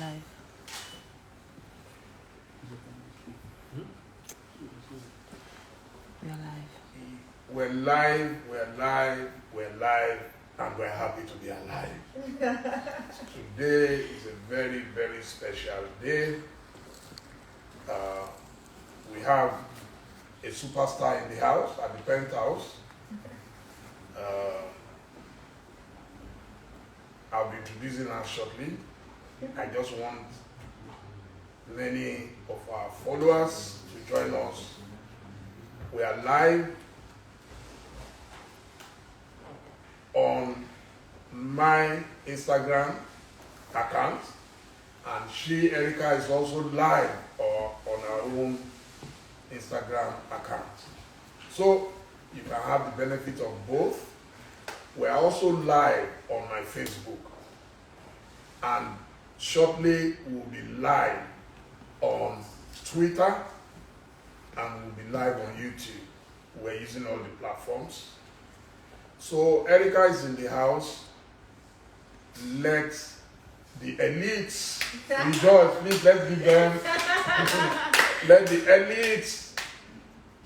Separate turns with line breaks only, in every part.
live.
We're live, and we're happy to be alive. Today is a very, very special day. We have a superstar in the house, at the penthouse. I'll be introducing her shortly. I just want many of our followers to join us. We are live on my Instagram account, and Erica, is also live on her own Instagram account. So you can have the benefit of both. We are also live on my Facebook, and shortly we'll be live on Twitter, and we'll be live on YouTube. We're using all the platforms. So Erica is in the house. Let the elites rejoice. Please, let's give them. Let the elites.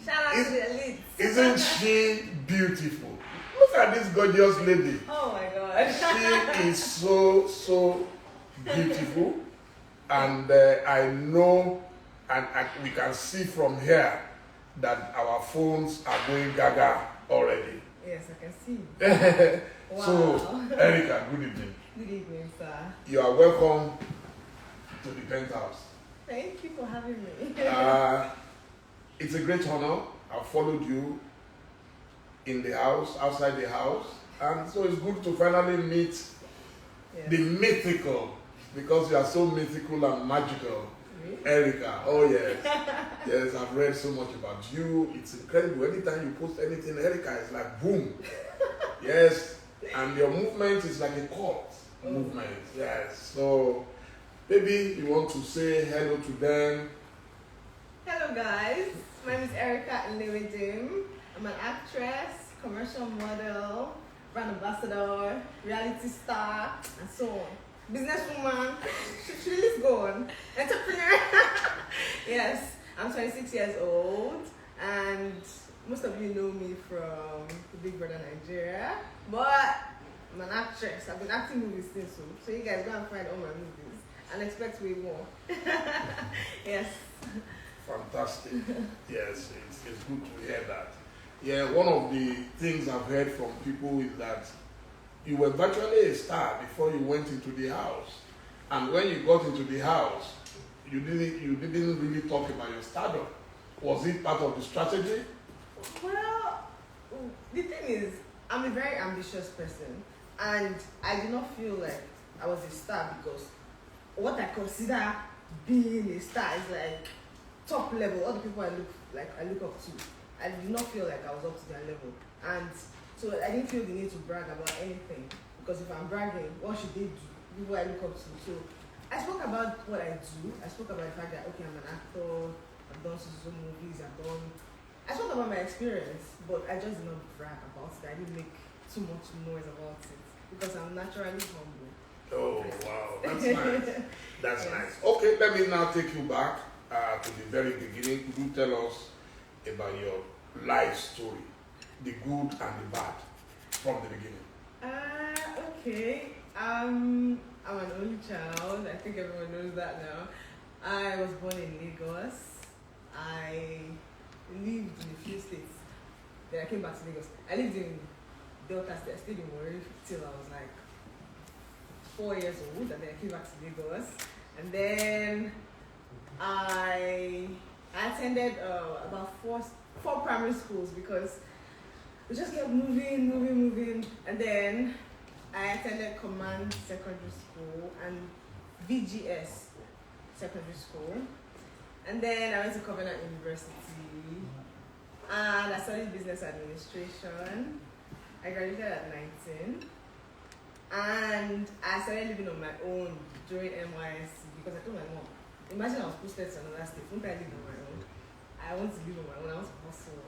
Shout out to the elites.
Isn't she beautiful? Look at this gorgeous lady.
Oh my God.
She is so beautiful. And I know, and we can see from here that our phones are going gaga already.
Yes, I can see. Wow.
So, Erica, good evening.
Good evening, sir.
You are welcome to the penthouse.
Thank you for having me.
It's a great honor. I've followed you in the house, outside the house, and so it's good to finally meet the mythical, because you are so mythical and magical. Erica, oh yes. Yes, I've read so much about you. It's incredible. Anytime you post anything, Erica is like boom. Yes, and your movement is like a cult movement. Yes, so maybe you want to say hello to them.
Hello guys, my name is Erica Nlewedim. I'm an actress, commercial model, brand ambassador, reality star, and so on. Businesswoman, she list go on. Entrepreneur. Yes, I'm 26 years old, and most of you know me from Big Brother Nigeria, but I'm an actress. I've been acting movies since, so you guys go and find all my movies and expect way more. Yes.
Fantastic. Yes, it's good to hear that. Yeah, one of the things I've heard from people is that you were virtually a star before you went into the house. And when you got into the house, you didn't really talk about your stardom. Was it part of the strategy?
Well, the thing is, I'm a very ambitious person, and I do not feel like I was a star because what I consider being a star is like top level. All the people I look up to, I did not feel like I was up to their level, and so I didn't feel the need to brag about anything, because if I'm bragging, what should they do? People I look up to. So I spoke about what I do. I spoke about the fact that, okay, I'm an actor, I've done some movies, I spoke about my experience, but I just did not brag about it. I didn't make too much noise about it, because I'm naturally humble.
Oh, wow, that's nice. That's nice. Okay, let me now take you back to the very beginning. Could you tell us about your life story? The good and the bad from the beginning.
Okay. I'm an only child. I think everyone knows that now. I was born in Lagos. I lived in a few states. Then I came back to Lagos. I lived in Delta State. I stayed in Warri till I was like 4 years old, and then I came back to Lagos. And then I attended about four primary schools, because we just kept moving, and then I attended Command Secondary School and VGS Secondary School, and then I went to Covenant University, and I studied Business Administration. I graduated at 19, and I started living on my own during NYSC, because I told my mom, imagine I was posted to another state, won't I live on my own? I want to live on my own, I want to hustle,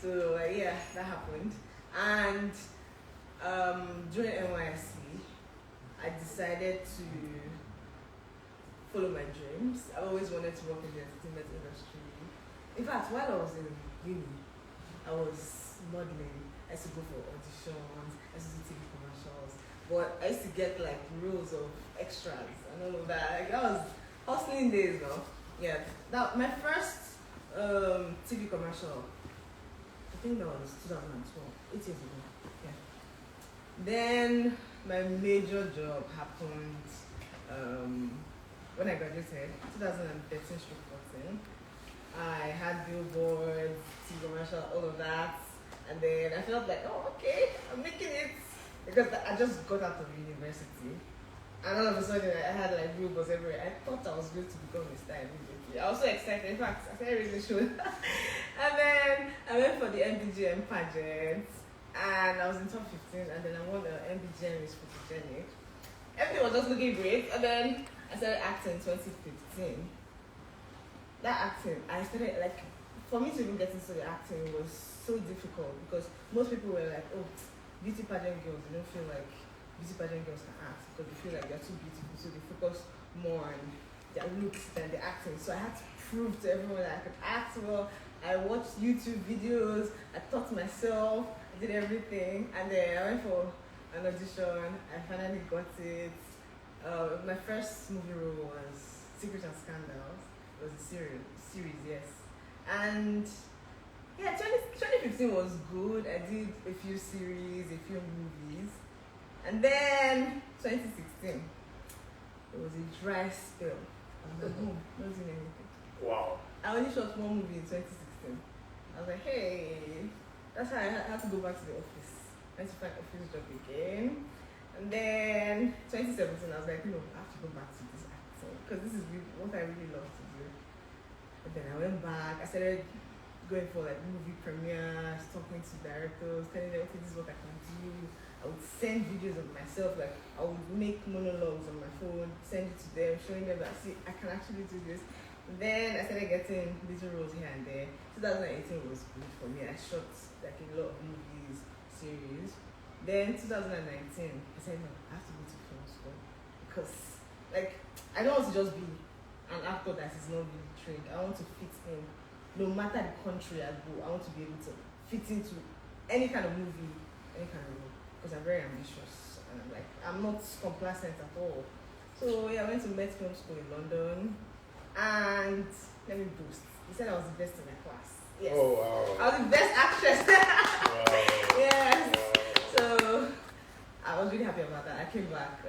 so yeah, that happened. And during NYSC, I decided to follow my dreams. I always wanted to work in the entertainment industry. In fact, while I was in uni, I was modeling. I used to go for auditions, I used to do TV commercials. But I used to get like roles of extras and all of that. Like that was hustling days now. Yeah. That my first TV commercial, I think that was 2012, 8 years ago. Yeah. Then my major job happened when I graduated, 2013-14. I had billboards, TV commercial, all of that. And then I felt like, oh, okay, I'm making it. Because I just got out of university. And all of a sudden, I had like billboards everywhere. I thought I was going to become a star immediately. I was so excited. In fact, I said I really should. And then I went for the MBGM pageant. And I was in top 15. And then I won the MBGM is photogenic. Everything was just looking great. And then I started acting in 2015. That acting, I started like, for me to even get into the acting was so difficult because most people were like, oh, beauty pageant girls, they don't feel like beauty pageant girls can act because they feel like they're too beautiful, so they focus more on their looks than the acting. So I had to prove to everyone that I could act well. I watched YouTube videos, I taught myself, I did everything, and then I went for an audition. I finally got it. My first movie role was Secrets and Scandals. It was a series, yes. And yeah, 2015 was good. I did a few series, a few movies. And then 2016, it was a dry spell. I was at home, not doing anything.
Wow.
I only shot one movie in 2016. I was like, hey, that's how I had to go back to the office. I had to find office job again. And then 2017, I was like, no, I have to go back to this acting because this is what I really love to do. And then I went back. I started going for like movie premieres, talking to directors, telling them, okay, this is what I can do. I would send videos of myself, like I would make monologues on my phone, send it to them, showing them that, see, I can actually do this. Then I started getting little roles here and there. 2018 was good for me. I shot like a lot of movies, series. Then 2019, I said, no, I have to go to film school because like I don't want to just be an actor that is not really trained. I want to fit in. No matter the country I go, I want to be able to fit into any kind of movie, any kind of role. Because I'm very ambitious and I'm not complacent at all. So yeah, I went to Met Film School in London, and let me boast. They said I was the best in my class. Yes.
Oh wow.
I was the best actress.
Wow.
Yes.
Wow.
So I was really happy about that. I came back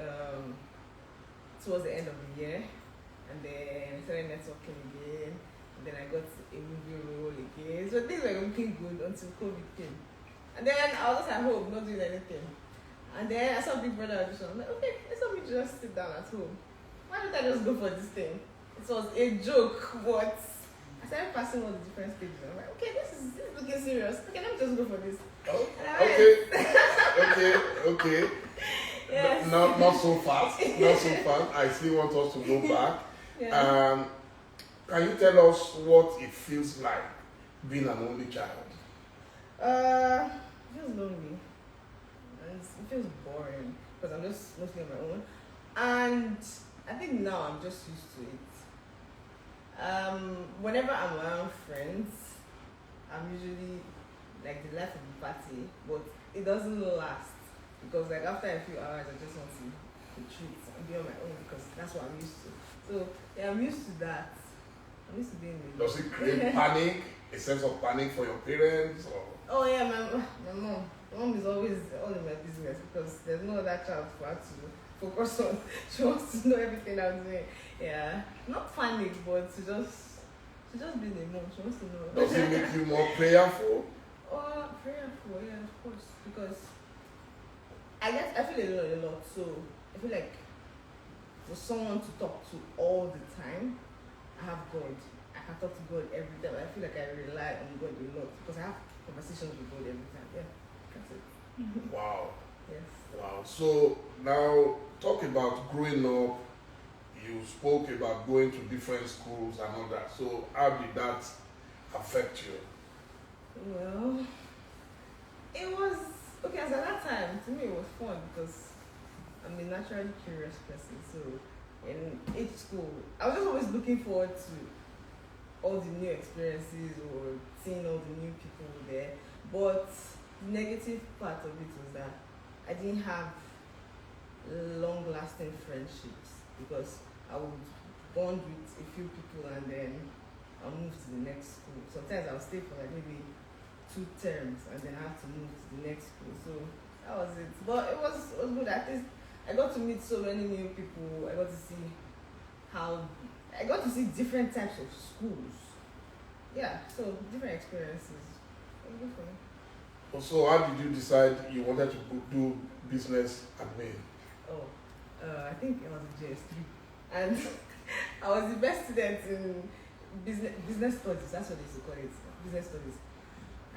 towards the end of the year, and then I started networking again. And then I got a movie role again. So things were looking good until COVID came. And then I was just at home, not doing anything. And then I saw Big Brother audition. I'm like, okay, let's not me just sit down at home. Why don't I just go for this thing? It was a joke, but I started passing all the different stages. I'm like, okay, this is looking serious. Okay, let me just go for this.
Oh,
okay.
Okay.
Yes.
Not so fast. Not so fast. I still want us to go back.
Yeah.
Can you tell us what it feels like being an only child?
It feels lonely. And it feels boring because I'm just mostly on my own. And I think now I'm just used to it. Whenever I'm around friends, I'm usually like the life of the party, but it doesn't last because like after a few hours, I just want to retreat and be on my own because that's what I'm used to. So yeah, I'm used to that. I'm used to being with.
Does it create panic, a sense of panic for your parents? Or?
Oh yeah, my mom. My mom is always all in my business because there's no other child for her to focus on. She wants to know everything I'm doing. Yeah, not panic, but to just being a mom. She wants to know.
Does it make you more prayerful?
Oh, prayerful, yeah, of course. Because I feel alone a lot, so I feel like for someone to talk to all the time, I have God. I can talk to God every time. I feel like I rely on God a lot because I have conversations with God every time. Yeah, that's it.
Wow.
Yes.
Wow. So now talk about growing up. You spoke about going to different schools and all that. So how did that affect you?
Well, it was okay. As at that time, to me, it was fun because I'm a naturally curious person. So in each school. I was just always looking forward to all the new experiences or seeing all the new people there. But the negative part of it was that I didn't have long-lasting friendships because I would bond with a few people and then I'll move to the next school. Sometimes I'll stay for like maybe 2 terms and then I have to move to the next school. So that was it. But it was good. At least I got to meet so many new people. I got to see different types of schools. Yeah, so different experiences. It was good for me.
So how did you decide you wanted to do business at Maine?
I think I was in JS3 and I was the best student in business studies. That's what they used to call it, business studies.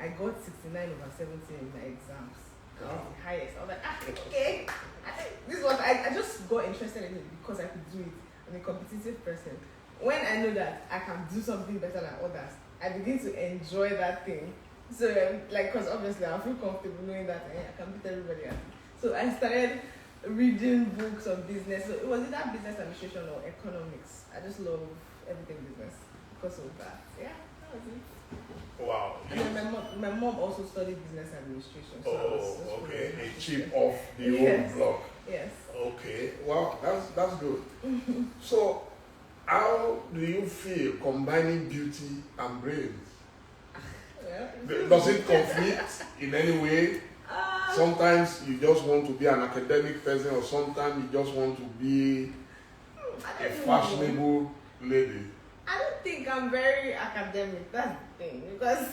I got 69/70 in my exams. I was the highest. I was like, okay. I think this was I just got interested in it because I could do it. I'm a competitive person. When I know that I can do something better than others, I begin to enjoy that thing. So because obviously I feel comfortable knowing that I can beat everybody else. So I started reading books on business. So it was either business administration or economics. I just love everything business because of that. Yeah, that was it.
Wow.
And then my mom also studied business administration. So
okay. A chip off the
yes.
old block.
Yes.
Okay. Wow, that's good. So, how do you feel combining beauty and brains?
Yeah.
Does it conflict in any way? Sometimes you just want to be an academic person, or sometimes you just want to be a fashionable lady.
I don't think I'm very academic. That's the thing, because.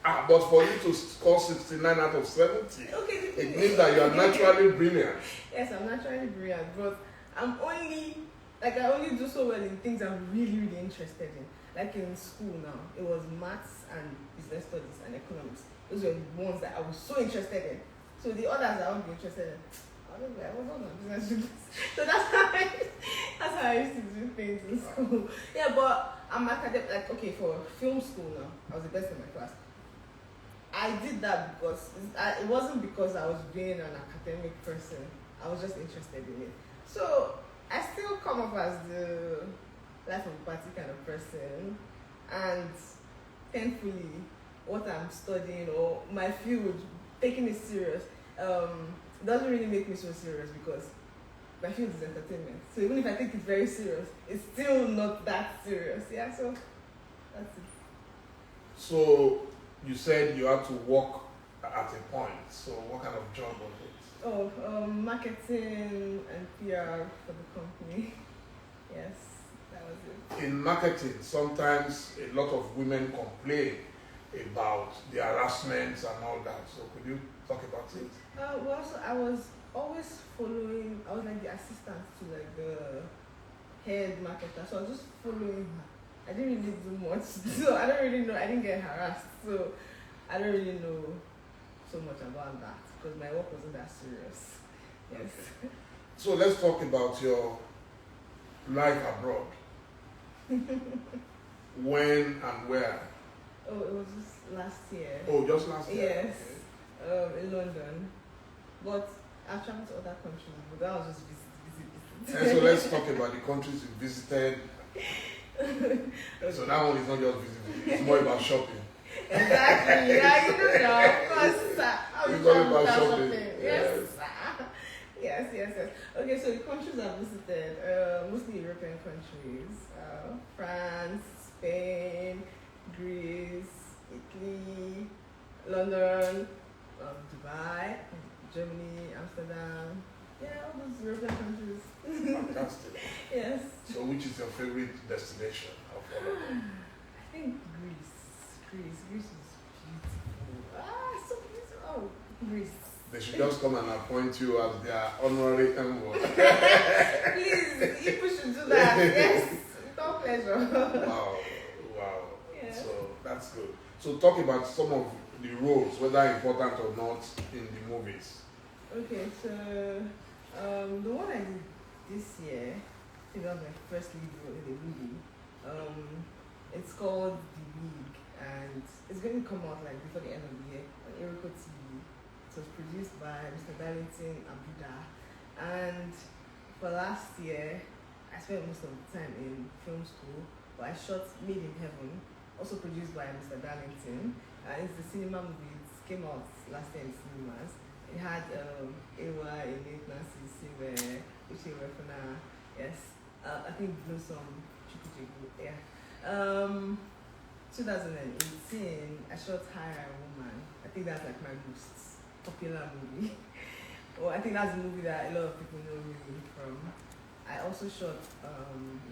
But for you to score 69 out of 70,
Okay,
it means that you are naturally brilliant.
Yes, I'm naturally brilliant, but I only do so well in things I'm really, really interested in. Like in school now, it was maths and business studies and economics. Those were the ones that I was so interested in. So the others I won't be interested in. I was not on business students. So that's how I used to do things in school. Yeah, but I'm academic. Like, okay, for film school now, I was the best in my class. I did that because it wasn't because I was being an academic person. I was just interested in it. So I still come up as the life of a party kind of person, and thankfully, what I'm studying or my field, taking it serious, doesn't really make me so serious because my field is entertainment. So even if I take it very serious, it's still not that serious. Yeah, so that's it.
So you said you had to work at a point. So what kind of job was it?
Marketing and PR for the company. Yes, that was it.
In marketing, sometimes a lot of women complain about the harassment and all that. So could you talk about it?
So I was always following. I was like the assistant to like the head marketer. So I was just following her. I didn't really do much. So I don't really know. I didn't get harassed. So I don't really know so much about that because my work wasn't that serious. Yes.
Okay. So let's talk about your life abroad. When and where?
Oh, it was just last year.
Oh, just last year?
Yes. Okay. In London. But I've traveled to other countries, but that was just visit.
And so let's talk about the countries you visited. So that one is not just visiting, it's more about shopping.
Exactly. Yeah, you know, of course.
It's all about shopping.
Yes. Yes. Okay, so the countries I've visited, mostly European countries. France, Spain, Greece, Italy, London, Dubai, Germany, Amsterdam. Yeah, all those European countries.
Fantastic.
Yes.
So which is your favorite destination of all of them?
I think Greece. Greece is beautiful. So beautiful. Oh, Greece.
They should just come and appoint you as their honorary envoy.
Please, people should do that. Yes, with all pleasure.
Wow.
Yeah.
So that's good. So talk about some of the roles, whether important or not, in the movies.
Okay, so the one I did this year, I think that was my first lead role in a movie. It's called The League, and it's going to come out like before the end of the year on Eriko TV. It was produced by Mr. Darlington Abuda, and for last year I spent most of the time in film school, but I shot Made in Heaven, also produced by Mr. Darlington. It's the cinema movie. It came out last year in cinemas. It had Ewa, Elite, Nancy, Sive, Uche Wefuna. Yes. I think Blossom, Chukwuchekwu. Yeah. 2018, I shot Hire a Woman. I think that's like my most popular movie. Well, I think that's a movie that a lot of people know me from. I also shot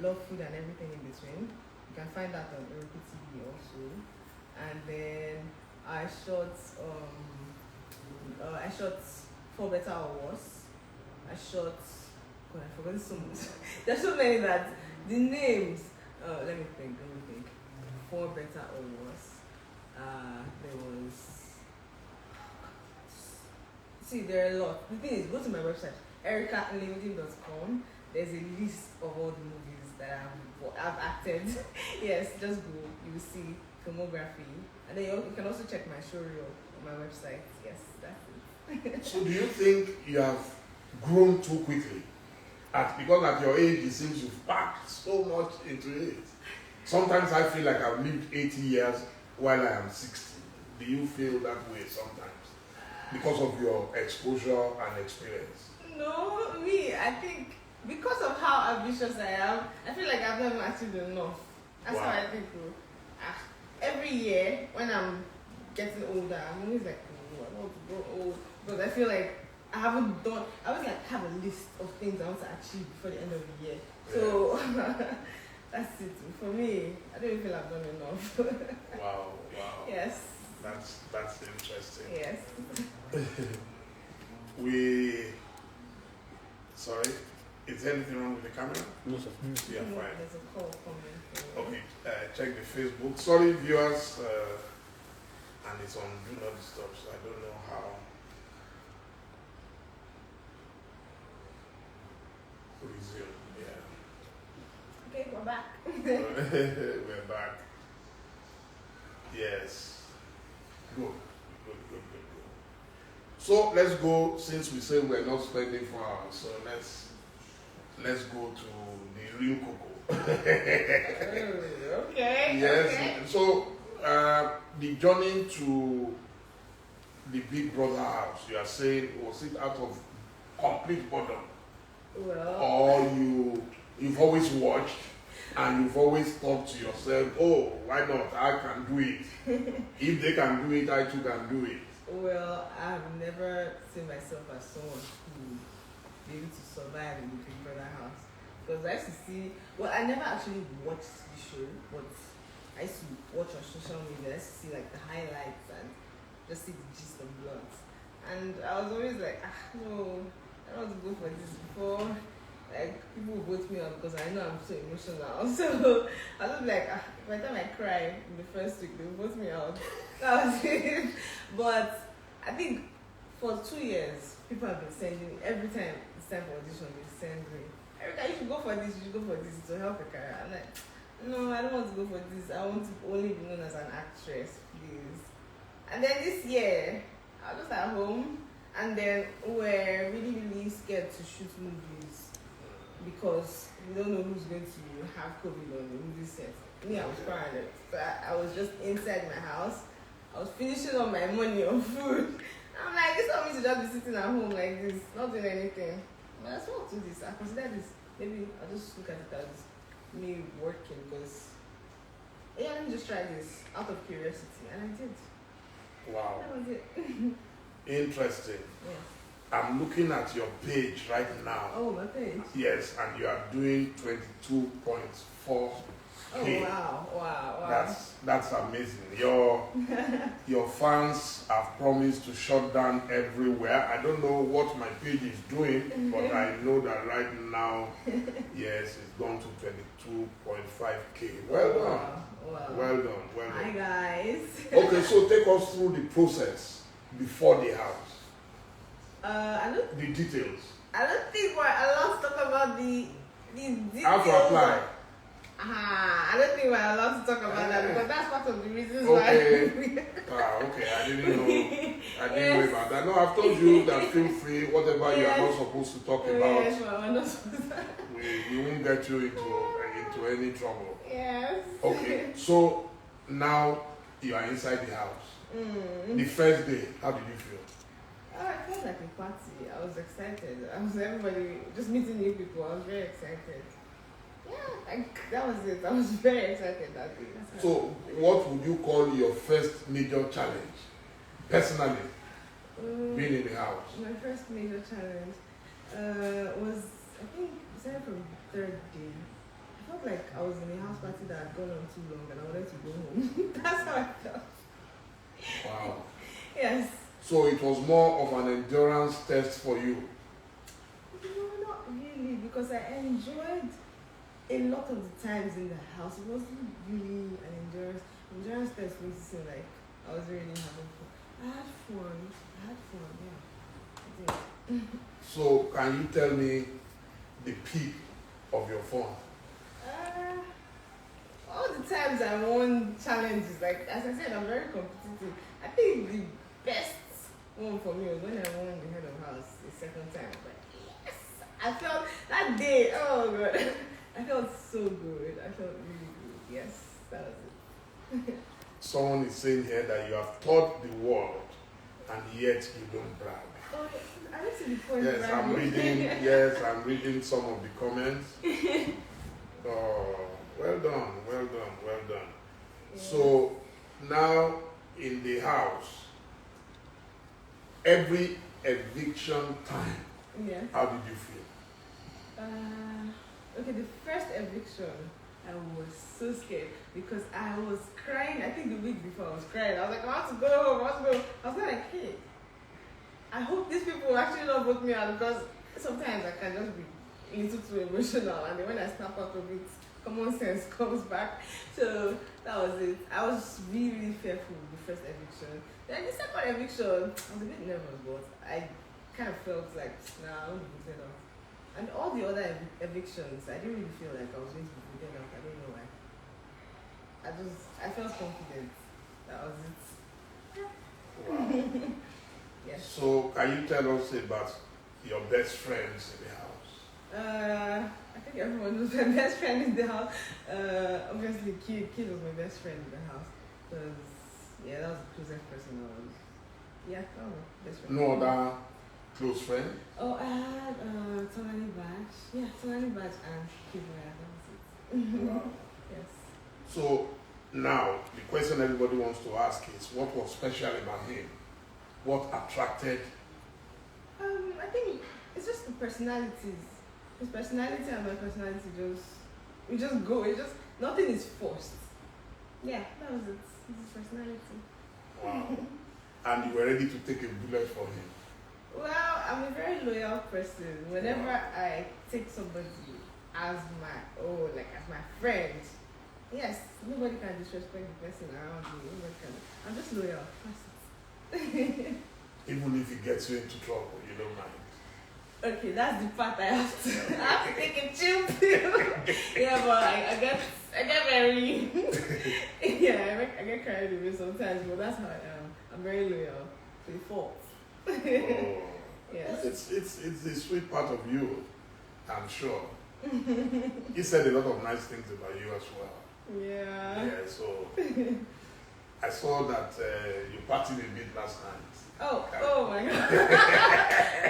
Love, Food and Everything in Between. You can find that on Europa TV also. And then I shot For Better or Worse. I shot, God, I forgot so much. There's so many that the names. Let me think. For Better or Worse. There was. See, there are a lot. The thing is, go to my website, ericaunlimited.com. There's a list of all the movies that I've acted. Yes, just go. You will see filmography. And then you can also check my show reel on my website. Yes, that's it.
So do you think you have grown too quickly? Because at your age, it seems you've packed so much into it. Sometimes I feel like I've lived 80 years while I am 60. Do you feel that way sometimes? Because of your exposure and experience?
No, I think because of how ambitious I am, I feel like I've never achieved enough. That's how I think. Every year, when I'm getting older, I'm always like, oh, I want to grow old. But I feel like I always like have a list of things I want to achieve before the end of the year. Yeah. So that's it. For me, I don't even feel I've done enough.
Wow.
Yes.
That's interesting.
Yes.
Sorry, is there anything wrong with the camera?
No, sir.
Yeah, fine.
There's a call coming.
Okay, check the Facebook. Sorry, viewers, and it's on Do Not Disturb, so I don't know how. Resume, yeah.
Okay, we're back.
We're back. Yes. Good. So let's go, since we say we're not spending 4 hours, so let's go to the real cocoa.
Okay.
Yes.
Okay.
So the journey to the Big Brother house, you are saying, was it out of complete boredom?
Well,
Or you've always watched and you've always thought to yourself, oh, why not? I can do it. If they can do it, I too can do it.
Well, I've never seen myself as someone who be able to survive in the Big Brother house. Because I used to see, well, I never actually watched the show, but I used to watch on social media. I used to see like the highlights and just see the gist of blood. And I was always like, no, I don't want to go for this before. Like, people will vote me out because I know I'm so emotional. So I was like, by the time I cry in the first week, they will vote me out. That was it. But I think for 2 years, people have been sending me, every time it's time for audition, they send me, Erica, you should go for this, you should go for this to help your career. I'm like, no, I don't want to go for this. I want to only be known as an actress, please. And then this year, I was just at home, and then we're really, really scared to shoot movies because we don't know who's going to have COVID on the movie set. Me, I was paranoid. So I was just inside my house. I was finishing up my money on food. I'm like, this want me to just be sitting at home like this, not doing anything. But I just want to do this. I consider this. Maybe I'll just look at it as me working because, yeah, let me just try this out of curiosity. And I did.
Wow.
That was it.
Interesting.
Yeah.
I'm looking at your page right now.
Oh, my page.
Yes, and you are doing 22.4K.
Oh, wow.
That's amazing. Your fans have promised to shut down everywhere. I don't know what my page is doing, but I know that right now, yes, it's gone to 22.5K. Well done.
Wow.
Well done.
Hi, guys.
Okay, so take us through the process before the house. The details.
I don't think we're allowed to talk about the details.
How to apply?
I don't think we're allowed to talk about that because that's part of the reasons why.
Okay. I didn't know about that. No, I've told you that feel free, whatever you are not supposed to talk about.
Yes, well, we're not supposed to.
We won't get you into any trouble.
Yes.
Okay, so now you are inside the house. The first day, how did you feel?
Oh, I felt like a party. I was excited. Everybody just meeting new people. I was very excited. Yeah, that was it. I was very excited that day.
So, what would you call your first major challenge, personally, being in the house?
My first major challenge was, I think, started from the third day. I felt like I was in a house party that had gone on too long and I wanted to go home. That's how I felt.
Wow.
Yes.
So it was more of an endurance test for you?
No, not really, because I enjoyed a lot of the times in the house. It wasn't really an endurance test makes it seem like I was really having fun. I had fun, yeah. I did.
So can you tell me the peak of your fun?
All the times I won challenges, like as I said, I'm very competitive. I think the best one for me was when I won the head of house the second time. But yes, I felt that day, oh god, I felt so good. I felt really good. Yes, that was it.
Someone is saying here that you have taught the world and yet you don't brag.
Oh, I don't see the point.
Yes, I'm reading some of the comments. Oh, well done.
Yeah.
So now in the house, every eviction time, how did you feel?
Okay, the first eviction, I was so scared because I was crying. I think the week before I was crying. I was like, I want to go home. I was like, hey, I hope these people will actually not vote me out because sometimes I can just be a little too emotional, and then when I snap out of it, common sense comes back. So that was it. I was really, really fearful with the first eviction. Then the second eviction, I was a bit nervous, but I kind of felt like, nah, I won't be voted out. And all the other evictions, I didn't really feel like I was going to be voted out. I don't know why. I felt confident. That was it.
Wow.
Yes.
So can you tell us about your best friends in the house?
I think everyone knows my best friend in the house. Obviously, Kid was my best friend in the house. That was the closest person I was. Yeah, that was my best friend.
No other close friend?
Oh, I had Tonali Badge. Yeah, Tonali Badge and Kid. That was it.
Wow.
Yes.
So now, the question everybody wants to ask is, what was special about him? What attracted?
I think it's just the personalities. His personality and my personality we just go. Nothing is forced. Yeah, that was it. His personality.
Wow. And you were ready to take a bullet for him?
Well, I'm a very loyal person. Whenever I take somebody as my own, like as my friend, yes, nobody can disrespect the person around me. Nobody can. I'm just loyal. That's it.
Even if it gets you into trouble, you don't mind.
Okay, that's the part I have to take a chill pill. Yeah, but I get very I get carried away sometimes, but that's how I am. I'm very loyal to the fault.
Oh,
yes.
It's the sweet part of you, I'm sure. He said a lot of nice things about you as well.
Yeah.
Yeah, so I saw that you partied a bit last night.
Oh my god.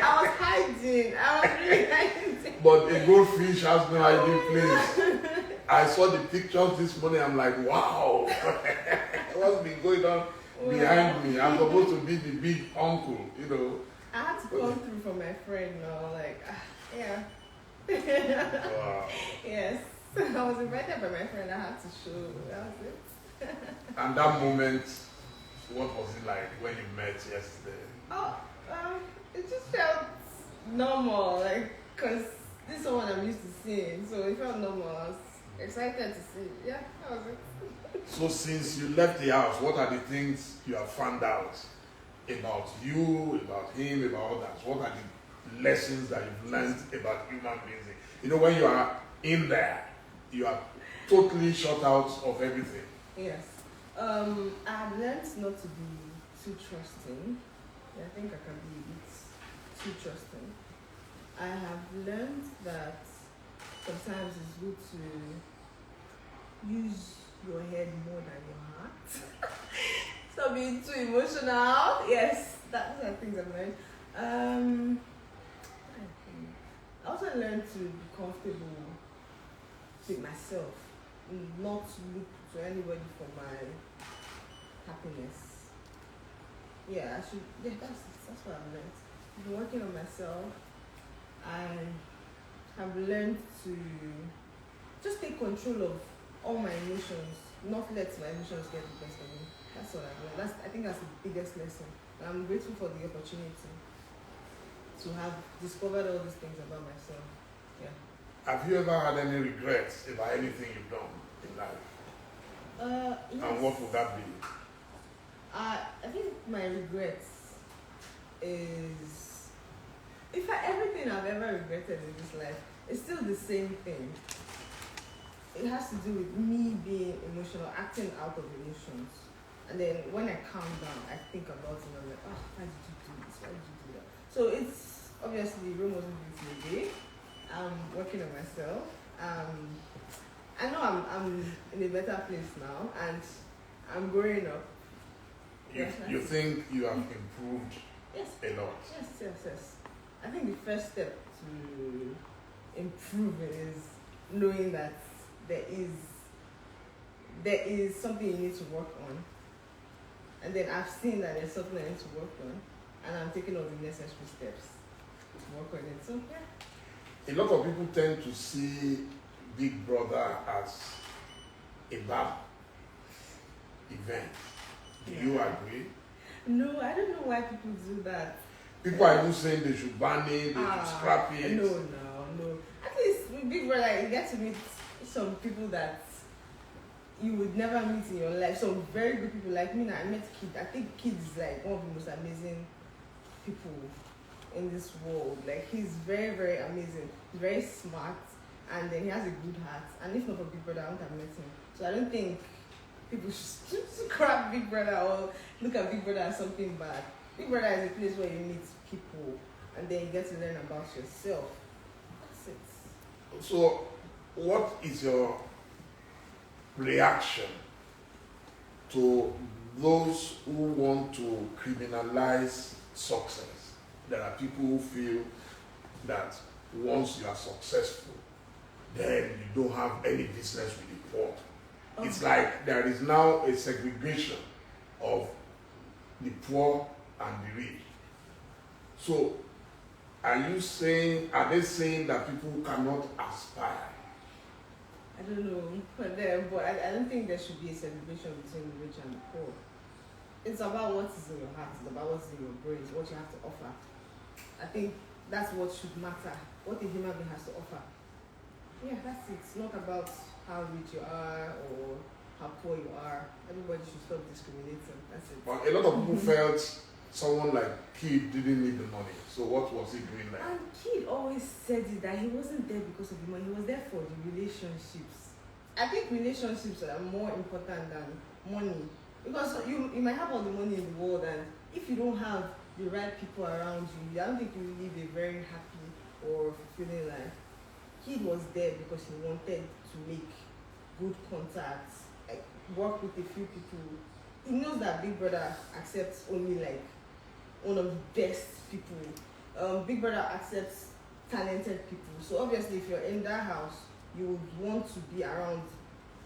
I was hiding. I was really hiding.
But a goldfish has no hiding place. I saw the pictures this morning. I'm like, wow. What's been going on behind me? I'm supposed to be the big uncle, you know.
I had to come through for my friend now. Like, yeah.
Wow.
Yes. I was invited by my friend. I had to show. That was it.
And that moment, what was it like when you met yesterday?
It just felt normal, like, cause this is someone I'm used to seeing, so it felt normal. I was excited to see. Yeah, that was it.
So since you left the house, what are the things you have found out about you, about him, about others? What are the lessons that you've learned about human beings? You know, when you are in there, you are totally shut out of everything.
Yes. I've learned not to be too trusting. Yeah, I think I can be a bit too trusting. I have learned that sometimes it's good to use your head more than your heart. Stop being too emotional. Yes, those are things I've learned. I also learned to be comfortable with myself, not look to anybody for my happiness. Yeah, I should. Yeah, that's what I've learned. I've been working on myself. I have learned to just take control of all my emotions, not let my emotions get the best of me. That's what I've learned. I think that's the biggest lesson. I'm grateful for the opportunity to have discovered all these things about myself. Yeah.
Have you ever had any regrets about anything you've done in life?
Yes.
And what would that be?
I think my regrets is everything I've ever regretted in this life, it's still the same thing. It has to do with me being emotional, acting out of emotions. And then when I calm down, I think about it and I'm like, oh, why did you do this? Why did you do that? So it's obviously Rome wasn't built in a day. I'm working on myself. I know I'm in a better place now and I'm growing up.
You think you have improved a lot?
Yes. I think the first step to improving is knowing that there is something you need to work on. And then I've seen that there's something I need to work on and I'm taking all the necessary steps to work on it. So yeah.
A lot of people tend to see Big Brother as a bad event. Do you agree?
No, I don't know why people do that.
People are even saying they should ban it, they should scrap it.
No. At least with Big Brother, you get to meet some people that you would never meet in your life. Some very good people like me. Now I met Kid. I think Kid is like one of the most amazing people in this world. Like he's very, very amazing. He's very smart, and then he has a good heart. And if not for Big Brother, I wouldn't have met him. So I don't think people should scrap Big Brother or look at Big Brother as something bad. Big Brother is a place where you meet people, and then you get to learn about yourself. That's it.
So, what is your reaction to those who want to criminalize success? There are people who feel that once you are successful, then you don't have any business with the poor. Okay. It's like there is now a segregation of the poor and the rich. So, are they saying that people cannot aspire?
I don't know for them, but I don't think there should be a segregation between the rich and the poor. It's about what is in your heart, it's about what's in your brains, what you have to offer. I think that's what should matter, what a human being has to offer. Yeah, that's it. It's not about how rich you are or how poor you are. Everybody should stop discriminating. That's it.
But a lot of people felt someone like Kid didn't need the money. So what was he doing there?
And Kid always said it that he wasn't there because of the money. He was there for the relationships. I think relationships are more important than money. Because you might have all the money in the world, and if you don't have the right people around you, I don't think you will live a very happy or fulfilling life. Kid was there because he wanted to make good contacts, like work with a few people. He knows that Big Brother accepts only like one of the best people. Big Brother accepts talented people. So obviously if you're in that house, you would want to be around,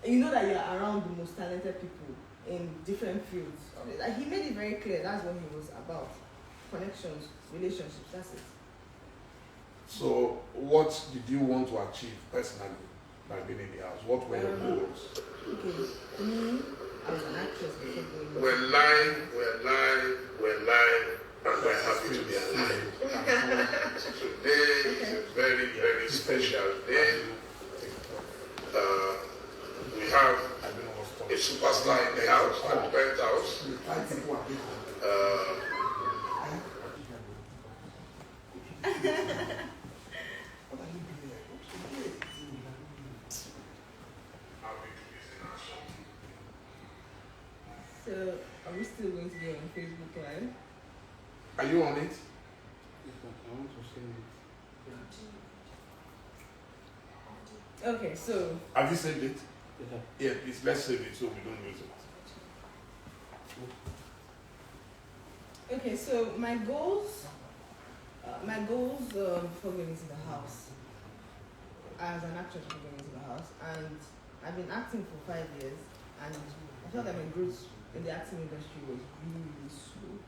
you know that you're around the most talented people in different fields. Like he made it very clear that's what he was about. Connections, relationships, that's it.
So what did you want to achieve personally by being in the house? What were your goals?
Okay, for me, I was an actress before going.
We're live, and we're happy to be alive. Today is a very, very special day. We have a superstar in the house, at the penthouse. I've
are we still going to be on Facebook Live?
Are you on it?
Yes, I want to send it.
Okay, so
Have you saved it?
Yeah.
Yeah, please, let's save it so we don't lose it.
okay, so my goals before going into the house, as an actress before going into the house, and I've been acting for 5 years, and I felt that my growth in the acting industry was really, really slow.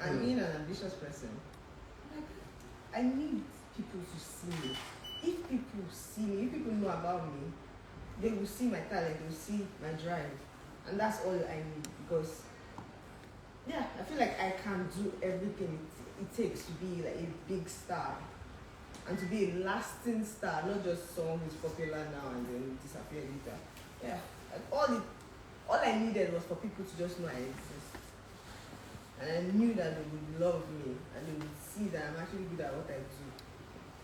And being an ambitious person, like, I need people to see me. If people see me, if people know about me, they will see my talent, they will see my drive, and that's all I need. Because yeah, I feel like I can do everything it takes to be like a big star and to be a lasting star, not just someone who's popular now and then disappear later. Yeah, like all I needed was for people to just know I exist, and I knew that they would love me and they would see that I'm actually good at what I do.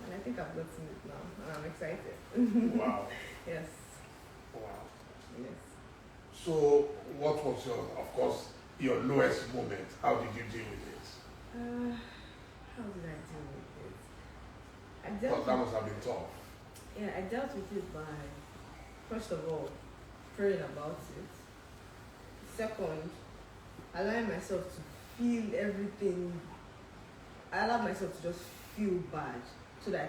And I think I've gotten it now, and I'm excited.
Wow.
Yes.
Wow.
Yes.
So, what was your lowest moment? How did you deal with it?
How did I deal with it?
Because that must have been tough.
Yeah, I dealt with it by, first of all, praying about it. Second, allowing myself to feel everything. I allowed myself to just feel bad so that